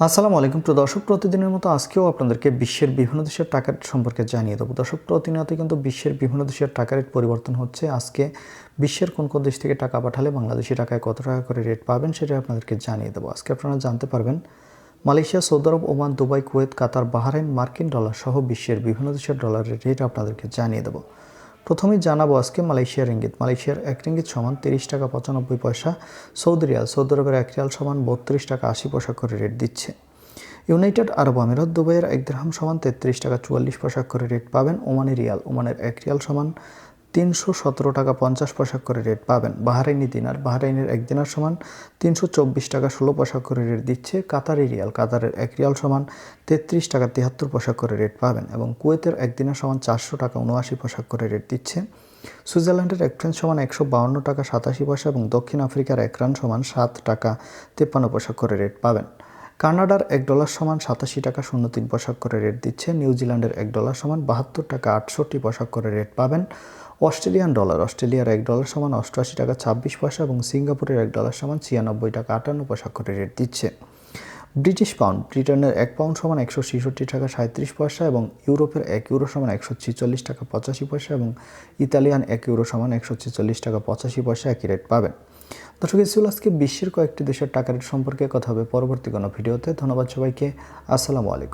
আসসালামু আলাইকুম প্রিয় দর্শক, প্রতিদিনের মতো আজকেও আপনাদেরকে বিশ্বের বিভিন্ন দেশের টাকা রেট সম্পর্কে জানিয়ে দেবো। দর্শক, প্রতিনিয়ত কিন্তু বিশ্বের বিভিন্ন দেশের টাকা রেট পরিবর্তন হচ্ছে। আজকে বিশ্বের কোন কোন দেশ থেকে টাকা পাঠালে বাংলাদেশি টাকায় কত টাকা করে রেট পাবেন সেটা আপনাদেরকে জানিয়ে দেবো। আজকে আপনারা জানতে পারবেন মালয়েশিয়া, সৌদি আরব, ওমান, দুবাই, কুয়েত, কাতার, বাহরাইন, মার্কিন ডলার সহ বিশ্বের বিভিন্ন দেশের ডলারের রেট আপনাদেরকে জানিয়ে দেবো। প্রথমেই জানাবো আজকে মালয়েশিয়ার রিঙ্গিত। মালয়েশিয়ার 1 রিঙ্গিত সমান 30 টাকা 95 পয়সা। সৌদি রিয়াল, সৌদি আরবের 1 রিয়াল সমান 32 টাকা 80 পয়সা করে রেট দিচ্ছে। ইউনাইটেড আরব আমিরাত, দুবাইয়ের 1 দিরহাম সমান 33 টাকা 44 পয়সা করে রেট পাবেন। ওমানি রিয়াল, ওমানের 1 রিয়াল সমান 317 টাকা 50 পয়সা করে রেট পাবেন। বাহরাইনি দিনার, বাহরাইনের 1 দিনার সমান 324 টাকা 16 পয়সা করে রেট দিচ্ছে। কাতারি রিয়াল, কাতারের 1 রিয়াল সমান 33 টাকা 73 পয়সা করে রেট পাবেন। এবং কুয়েতের 1 দিনার সমান 400 টাকা 79 পয়সা করে রেট দিচ্ছে। সুইজারল্যান্ডের 1 ফ্রাঙ্ক সমান 152 টাকা 87 পয়সা এবং দক্ষিণ আফ্রিকার 1 রান সমান 7 টাকা 53 পয়সা করে রেট পাবেন। কানাডার 1 ডলার সমান 87 টাকা 03 পয়সা করে রেট দিচ্ছে। নিউজিল্যান্ডের 1 ডলার সমান 72 টাকা 68 পয়সা করে রেট পাবেন। অস্ট্রেলিয়ান ডলার, অস্ট্রেলিয়ার 1 ডলার সমান 88 টাকা 26 পয়সা এবং সিঙ্গাপুরের 1 ডলার সমান 96 টাকা 58 পয়সা করে রেট দিচ্ছে। ব্রিটিশ পাউন্ড, ব্রিটেনের 1 পাউন্ড সমান 166 টাকা 37 পয়সা এবং ইউরোপের 1 ইউরো সমান 146 টাকা 85 পয়সা এবং ইতালিয়ান 1 ইউরো সমান 146 টাকা 85 পয়সা একই রেট পাবেন। দর্শক, এই ছিল আজকে বিশ্বের কয়েকটি দেশের টাকা রেট সম্পর্কে কথা হবে পরবর্তী কোনো ভিডিওতে। ধন্যবাদ সবাইকে। আসসালামু আলাইকুম।